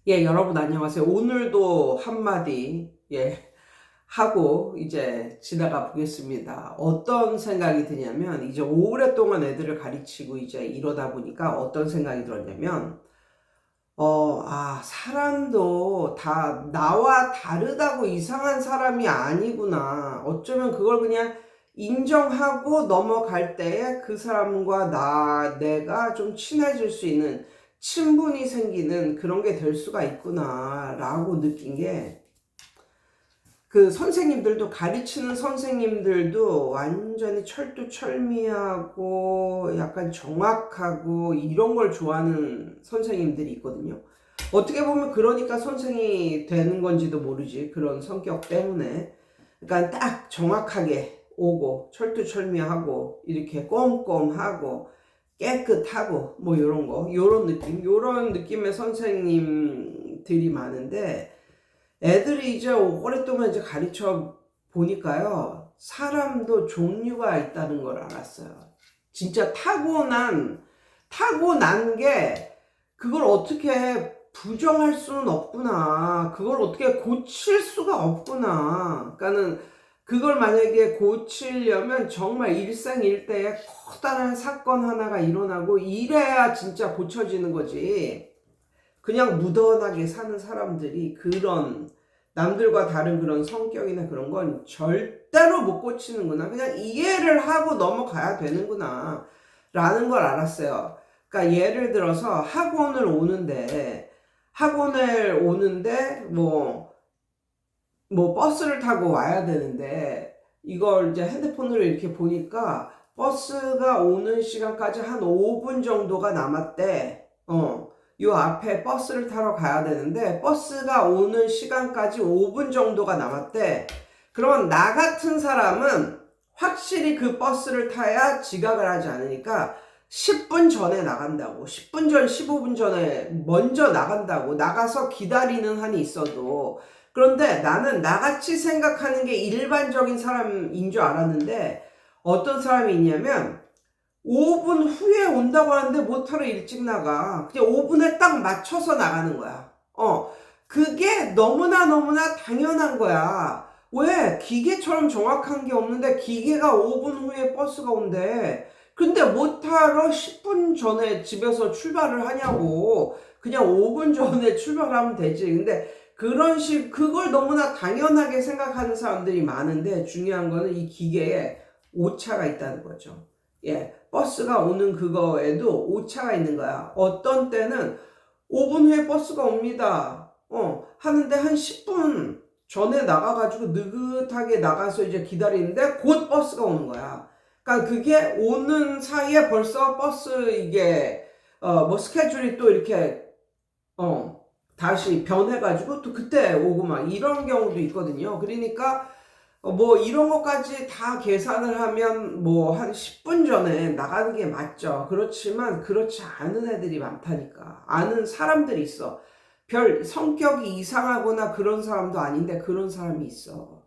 예, 여러분 안녕하세요. 오늘도 한마디, 하고 이제 지나가 보겠습니다. 어떤 생각이 드냐면, 이제 오랫동안 애들을 가르치고 이제 이러다 보니까 어떤 생각이 들었냐면, 사람도 다 나와 다르다고 이상한 사람이 아니구나. 어쩌면 그걸 그냥 인정하고 넘어갈 때에 그 사람과 내가 좀 친해질 수 있는 친분이 생기는 그런 게 될 수가 있구나, 라고 느낀 게, 그 선생님들도, 가르치는 선생님들도 완전히 철두철미하고 약간 정확하고 이런 걸 좋아하는 선생님들이 있거든요. 어떻게 보면 그러니까 선생이 되는 건지도 모르지. 그런 성격 때문에. 그러니까 딱 정확하게 오고 철두철미하고 이렇게 꼼꼼하고 깨끗하고 뭐 요런 거, 요런 느낌의 선생님들이 많은데, 애들이 이제 오랫동안 이제 가르쳐 보니까요, 사람도 종류가 있다는 걸 알았어요. 진짜 타고난 게, 그걸 어떻게 부정할 수는 없구나. 그걸 어떻게 고칠 수가 없구나. 그러니까는 그걸 만약에 고치려면 정말 일생일대에 커다란 사건 하나가 일어나고 이래야 진짜 고쳐지는 거지. 그냥 무던하게 사는 사람들이 그런 남들과 다른 그런 성격이나 그런 건 절대로 못 고치는구나. 그냥 이해를 하고 넘어가야 되는구나. 라는 걸 알았어요. 그러니까 예를 들어서 학원을 오는데 뭐 버스를 타고 와야 되는데, 이걸 이제 핸드폰으로 이렇게 보니까 버스가 오는 시간까지 한 5분 정도가 남았대. 요 앞에 버스를 타러 가야 되는데 버스가 오는 시간까지 5분 정도가 남았대. 그러면 나 같은 사람은 확실히 그 버스를 타야 지각을 하지 않으니까 10분 전에 나간다고, 10분 전, 15분 전에 먼저 나간다고, 나가서 기다리는 한이 있어도. 그런데 나는 나같이 생각하는 게 일반적인 사람인 줄 알았는데, 어떤 사람이 있냐면 5분 후에 온다고 하는데 모터로 일찍 나가. 그냥 5분에 딱 맞춰서 나가는 거야. 그게 너무나 당연한 거야. 왜? 기계처럼 정확한 게 없는데 기계가 5분 후에 버스가 온대. 근데 모터로 10분 전에 집에서 출발을 하냐고. 그냥 5분 전에 출발하면 되지. 근데 그걸 너무나 당연하게 생각하는 사람들이 많은데, 중요한 거는 이 기계에 오차가 있다는 거죠. 버스가 오는 그거에도 오차가 있는 거야. 어떤 때는 5분 후에 버스가 옵니다. 하는데 한 10분 전에 나가가지고 느긋하게 나가서 이제 기다리는데 곧 버스가 오는 거야. 그러니까 그게 오는 사이에 벌써 버스 이게 뭐 스케줄이 또 이렇게 다시 변해가지고 또 그때 오고 막 이런 경우도 있거든요. 그러니까 뭐 이런 것까지 다 계산을 하면 뭐 한 10분 전에 나가는 게 맞죠. 그렇지만 그렇지 않은 애들이 많다니까. 아는 사람들이 있어. 별 성격이 이상하거나 그런 사람도 아닌데 그런 사람이 있어.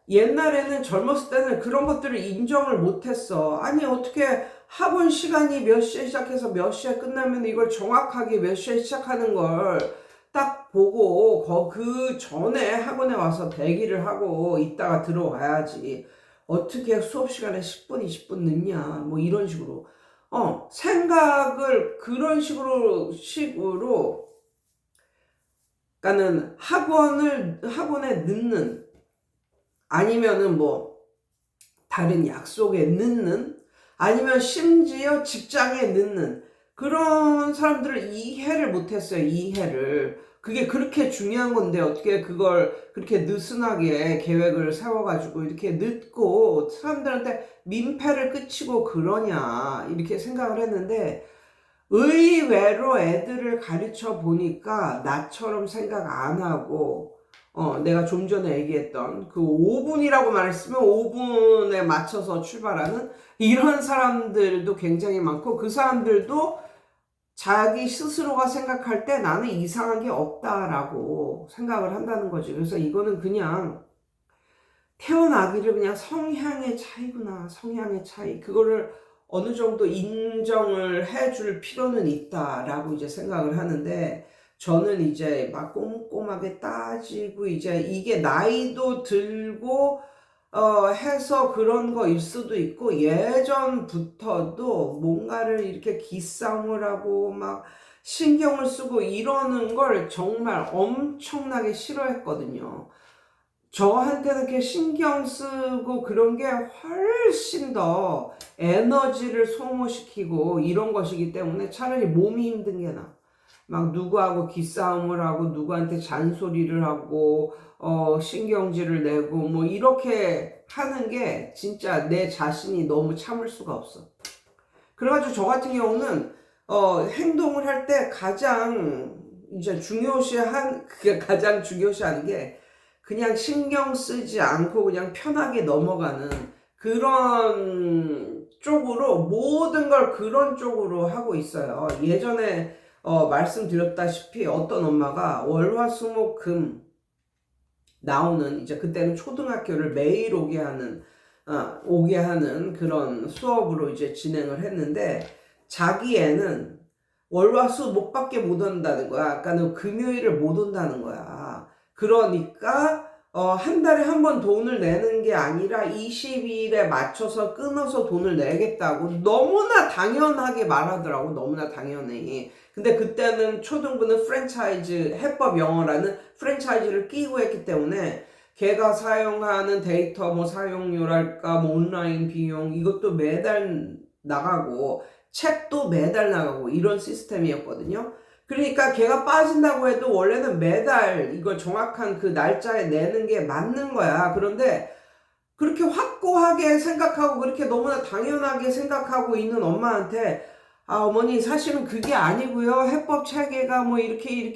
옛날에는 젊었을 때는 그런 것들을 인정을 못했어. 아니 어떻게 학원 시간이 몇 시에 시작해서 몇 시에 끝나면 이걸 정확하게 몇 시에 시작하는 걸 딱 보고 그 전에 학원에 와서 대기를 하고 있다가 들어와야지. 어떻게 수업 시간에 10분, 20분 늦냐. 뭐 이런 식으로. 생각을 그런 식으로, 그러니까는 학원에 늦는, 아니면은 뭐 다른 약속에 늦는, 아니면 심지어 직장에 늦는 그런 사람들을 이해를 못했어요. 이해를. 그게 그렇게 중요한 건데 어떻게 그걸 그렇게 느슨하게 계획을 세워가지고 이렇게 늦고 사람들한테 민폐를 끼치고 그러냐, 이렇게 생각을 했는데, 의외로 애들을 가르쳐 보니까 나처럼 생각 안 하고, 내가 좀 전에 얘기했던 그 5분이라고 말했으면 5분에 맞춰서 출발하는 이런 사람들도 굉장히 많고, 그 사람들도 자기 스스로가 생각할 때 나는 이상한 게 없다라고 생각을 한다는 거지. 그래서 이거는 그냥 태어나기를 그냥 성향의 차이구나, 성향의 차이. 그거를 어느 정도 인정을 해줄 필요는 있다라고 이제 생각을 하는데, 저는 이제 막 꼼꼼하게 따지고 이제 이게 나이도 들고 해서 그런 거일 수도 있고 예전부터도 뭔가를 이렇게 기싸움을 하고 막 신경을 쓰고 이러는 걸 정말 엄청나게 싫어했거든요. 저한테는 이렇게 신경 쓰고 그런 게 훨씬 더 에너지를 소모시키고 이런 것이기 때문에 차라리 몸이 힘든 게 나아. 막 누구하고 기싸움을 하고 누구한테 잔소리를 하고 신경질을 내고 뭐 이렇게 하는 게 진짜 내 자신이 너무 참을 수가 없어. 그래가지고 저 같은 경우는 행동을 할 때 가장 이제 그게 가장 중요시하는 게 그냥 신경 쓰지 않고 그냥 편하게 넘어가는 그런 쪽으로 모든 걸 그런 쪽으로 하고 있어요. 예전에 말씀드렸다시피 어떤 엄마가 월화수목금 나오는 이제 그때는 초등학교를 매일 오게 하는 그런 수업으로 이제 진행을 했는데 자기 애는 월화수목밖에 못 온다는 거야. 그러니까 금요일을 못 온다는 거야. 그러니까 한 달에 한 번 돈을 내는 게 아니라 20일에 맞춰서 끊어서 돈을 내겠다고 너무나 당연하게 말하더라고. 너무나 당연히. 근데 그때는 초등부는 프랜차이즈 해법 영어라는 프랜차이즈를 끼고 했기 때문에 걔가 사용하는 데이터 뭐 사용료랄까 뭐 온라인 비용 이것도 매달 나가고 책도 매달 나가고 이런 시스템이었거든요. 그러니까 걔가 빠진다고 해도 원래는 매달 이걸 정확한 그 날짜에 내는 게 맞는 거야. 그런데 그렇게 확고하게 생각하고 그렇게 너무나 당연하게 생각하고 있는 엄마한테 어머니 사실은 그게 아니고요. 해법 체계가 뭐 이렇게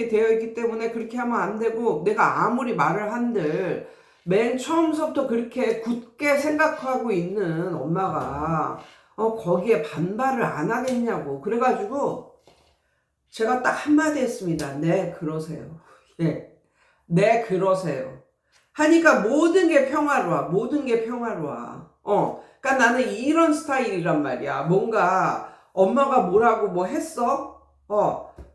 되어 있기 때문에 그렇게 하면 안 되고 내가 아무리 말을 한들 맨 처음부터 그렇게 굳게 생각하고 있는 엄마가 거기에 반발을 안 하겠냐고. 그래가지고 제가 딱 한마디 했습니다. 네, 그러세요. 예. 네, 그러세요. 하니까 모든 게 평화로워. 모든 게 평화로워. 그러니까 나는 이런 스타일이란 말이야. 뭔가 엄마가 뭐라고 뭐 했어?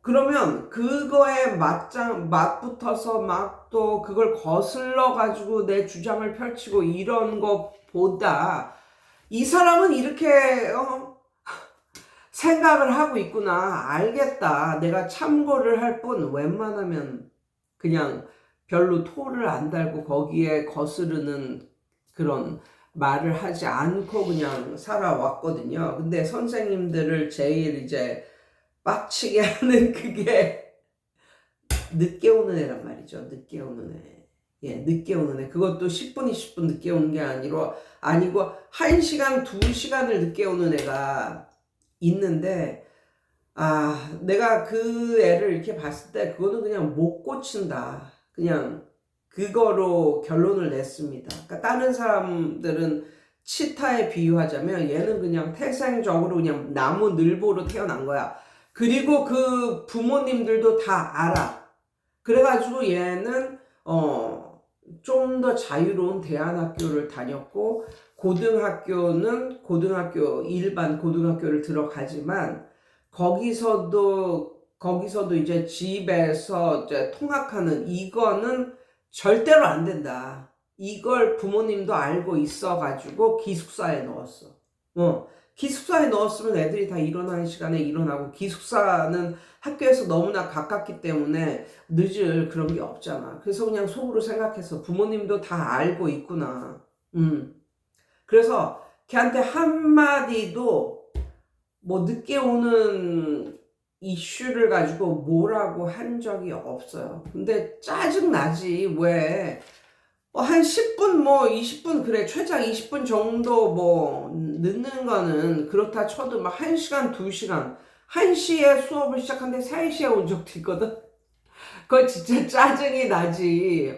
그러면 그거에 맞붙어서 막 또 그걸 거슬러 가지고 내 주장을 펼치고 이런 것보다 이 사람은 이렇게 생각을 하고 있구나. 알겠다. 내가 참고를 할 뿐 웬만하면 그냥 별로 토를 안 달고 거기에 거스르는 그런 말을 하지 않고 그냥 살아왔거든요. 근데 선생님들을 제일 이제 빡치게 하는 그게 늦게 오는 애란 말이죠. 늦게 오는 애. 예, 늦게 오는 애. 그것도 10분, 20분 늦게 오는 게 아니고 1시간, 2시간을 늦게 오는 애가 있는데 내가 그 애를 이렇게 봤을 때 그거는 그냥 못 고친다. 그냥 그거로 결론을 냈습니다. 그러니까 다른 사람들은 치타에 비유하자면 얘는 그냥 태생적으로 그냥 나무 늘보로 태어난 거야. 그리고 그 부모님들도 다 알아. 그래가지고 얘는 좀 더 자유로운 대안학교를 다녔고 일반 고등학교를 들어가지만 거기서도 이제 집에서 이제 통학하는 이거는 절대로 안 된다. 이걸 부모님도 알고 있어가지고 기숙사에 넣었어. 기숙사에 넣었으면 애들이 다 일어나는 시간에 일어나고 기숙사는 학교에서 너무나 가깝기 때문에 늦을 그런 게 없잖아. 그래서 그냥 속으로 생각해서 부모님도 다 알고 있구나. 그래서 걔한테 한마디도 뭐 늦게 오는 이슈를 가지고 뭐라고 한 적이 없어요. 근데 짜증나지. 왜? 한 10분, 뭐 20분, 그래. 최장 20분 정도 뭐 늦는 거는 그렇다 쳐도 막 1시간, 2시간. 1시에 수업을 시작하는데 3시에 온 적도 있거든. 그거 진짜 짜증이 나지.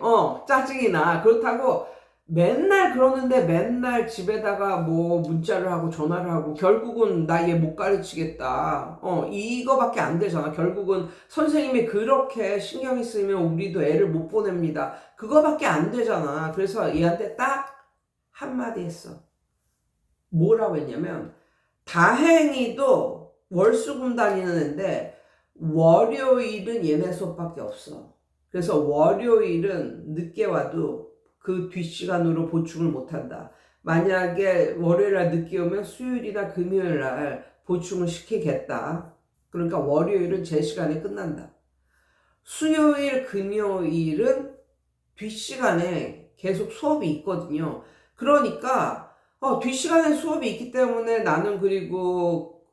짜증이 나. 그렇다고 맨날 그러는데 맨날 집에다가 뭐 문자를 하고 전화를 하고 결국은 나 얘 못 가르치겠다. 이거밖에 안 되잖아. 결국은 선생님이 그렇게 신경이 쓰이면 우리도 애를 못 보냅니다. 그거밖에 안 되잖아. 그래서 얘한테 딱 한마디 했어. 뭐라고 했냐면 다행히도 월수금 다니는 애인데 월요일은 얘네 수업밖에 없어. 그래서 월요일은 늦게 와도 그 뒷시간으로 보충을 못한다. 만약에 월요일날 늦게 오면 수요일이나 금요일날 보충을 시키겠다. 그러니까 월요일은 제 시간에 끝난다. 수요일, 금요일은 뒷시간에 계속 수업이 있거든요. 그러니까 뒷시간에 수업이 있기 때문에 나는 그리고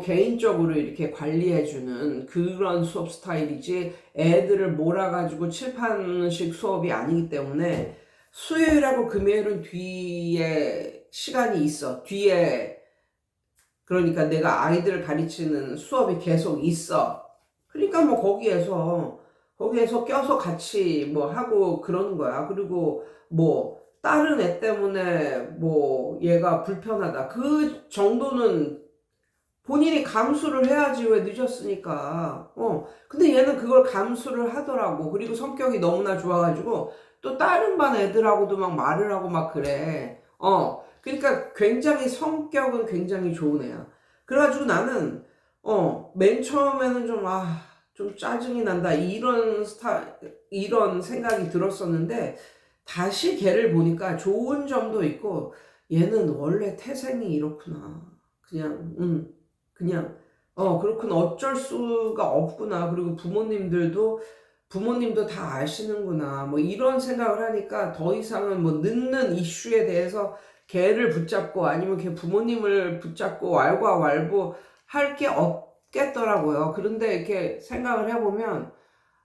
개인적으로 이렇게 관리해주는 그런 수업 스타일이지 애들을 몰아가지고 칠판식 수업이 아니기 때문에 수요일하고 금요일은 뒤에 시간이 있어. 뒤에 그러니까 내가 아이들을 가르치는 수업이 계속 있어. 그러니까 뭐 거기에서 껴서 같이 뭐 하고 그러는 거야. 그리고 뭐 다른 애 때문에 뭐 얘가 불편하다. 그 정도는 본인이 감수를 해야지. 왜 늦었으니까. 근데 얘는 그걸 감수를 하더라고. 그리고 성격이 너무나 좋아가지고 또 다른 반 애들하고도 막 말을 하고 막 그래. 그러니까 굉장히 성격은 굉장히 좋은 애야. 그래가지고 나는 맨 처음에는 좀 짜증이 난다. 이런 생각이 들었었는데 다시 걔를 보니까 좋은 점도 있고 얘는 원래 태생이 이렇구나. 그냥 그렇구나. 어쩔 수가 없구나. 그리고 부모님도 다 아시는구나. 뭐 이런 생각을 하니까 더 이상은 뭐 늦는 이슈에 대해서 걔를 붙잡고 아니면 걔 부모님을 붙잡고 왈가왈부 할 게 없겠더라고요. 그런데 이렇게 생각을 해보면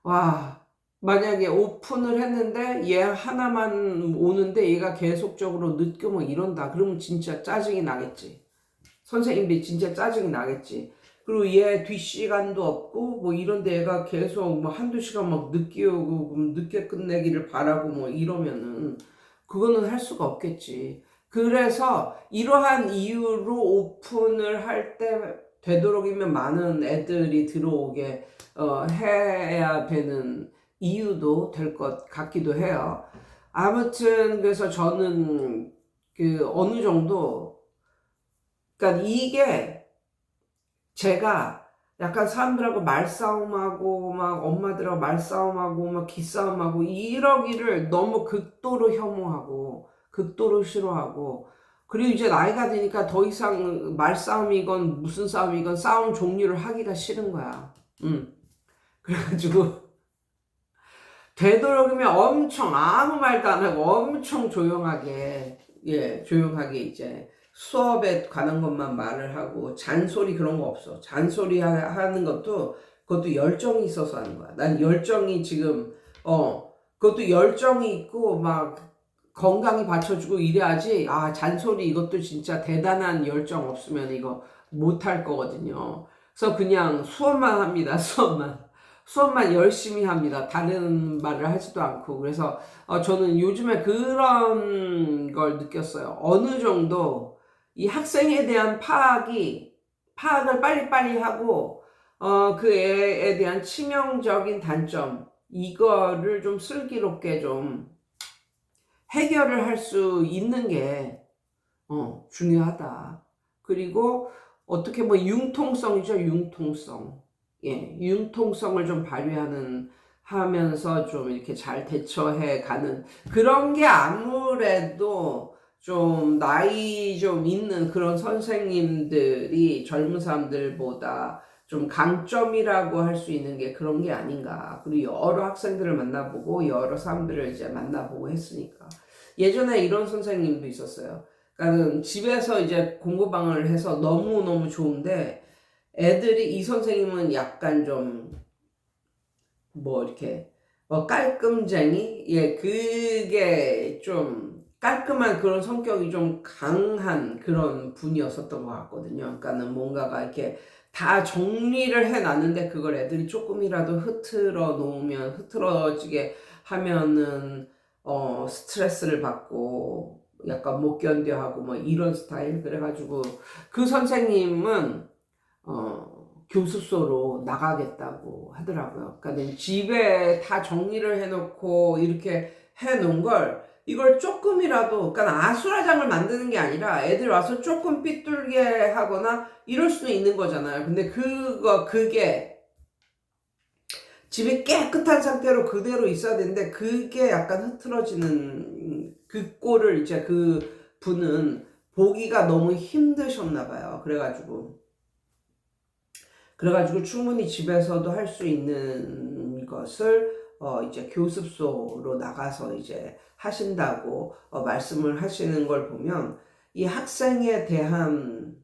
와, 만약에 오픈을 했는데 얘 하나만 오는데 얘가 계속적으로 늦고 뭐 이런다. 그러면 진짜 짜증이 나겠지. 선생님들이 진짜 짜증이 나겠지. 그리고 얘 뒷시간도 없고 뭐 이런데 얘가 계속 뭐 한두 시간 막 늦게 오고 그럼 늦게 끝내기를 바라고 뭐 이러면은 그거는 할 수가 없겠지. 그래서 이러한 이유로 오픈을 할 때 되도록이면 많은 애들이 들어오게 해야 되는 이유도 될 것 같기도 해요. 아무튼 그래서 저는 그 어느 정도 그러니까 이게 제가 약간 사람들하고 말싸움하고 막 엄마들하고 말싸움하고 막 기싸움하고 이러기를 너무 극도로 혐오하고 극도로 싫어하고 그리고 이제 나이가 드니까 더 이상 말싸움이건 무슨 싸움이건 싸움 종류를 하기가 싫은 거야. 그래가지고 되도록이면 엄청 아무 말도 안 하고 엄청 조용하게 이제 수업에 관한 것만 말을 하고 잔소리 그런 거 없어. 잔소리 하는 그것도 열정이 있어서 하는 거야. 난 열정이 지금 그것도 열정이 있고 막 건강히 받쳐주고 이래야지. 잔소리 이것도 진짜 대단한 열정 없으면 이거 못할 거거든요. 그래서 그냥 수업만 합니다. 수업만 열심히 합니다. 다른 말을 하지도 않고. 그래서 저는 요즘에 그런 걸 느꼈어요. 어느 정도 이 학생에 대한 파악을 빨리빨리 하고 그 애에 대한 치명적인 단점 이거를 좀 슬기롭게 좀 해결을 할 수 있는 게 중요하다. 그리고 어떻게 뭐 융통성이죠. 융통성. 융통성을 좀 하면서 좀 이렇게 잘 대처해 가는 그런 게 아무래도 좀 나이 좀 있는 그런 선생님들이 젊은 사람들보다 좀 강점이라고 할 수 있는 게 그런 게 아닌가. 그리고 여러 학생들을 만나보고 여러 사람들을 이제 만나보고 했으니까. 예전에 이런 선생님도 있었어요. 그러니까 집에서 이제 공부방을 해서 너무너무 좋은데 애들이 이 선생님은 약간 좀 뭐 이렇게 깔끔쟁이 그게 좀 깔끔한 그런 성격이 좀 강한 그런 분이었었던 것 같거든요. 그러니까는 뭔가가 이렇게 다 정리를 해놨는데 그걸 애들이 조금이라도 흐트러지게 하면은 스트레스를 받고 약간 못 견뎌하고 뭐 이런 스타일. 그래가지고 그 선생님은 교습소로 나가겠다고 하더라고요. 그러니까 집에 다 정리를 해놓고 이렇게 해놓은 걸 이걸 조금이라도, 그러니까 아수라장을 만드는 게 아니라 애들 와서 조금 삐뚤게 하거나 이럴 수는 있는 거잖아요. 근데 그게 집이 깨끗한 상태로 그대로 있어야 되는데 그게 약간 흐트러지는 그 꼴을 이제 그 분은 보기가 너무 힘드셨나 봐요. 그래가지고 충분히 집에서도 할 수 있는 것을 이제 교습소로 나가서 이제 하신다고 말씀을 하시는 걸 보면 이 학생에 대한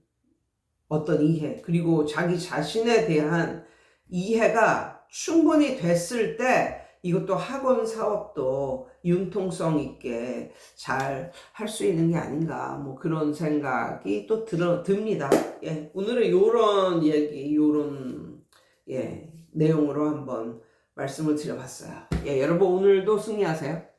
어떤 이해, 그리고 자기 자신에 대한 이해가 충분히 됐을 때 이것도 학원 사업도 융통성 있게 잘 할 수 있는 게 아닌가, 뭐 그런 생각이 또 듭니다. 예, 오늘은 요런 얘기, 요런 예, 내용으로 한번 말씀을 드려봤어요. 예, 여러분 오늘도 승리하세요.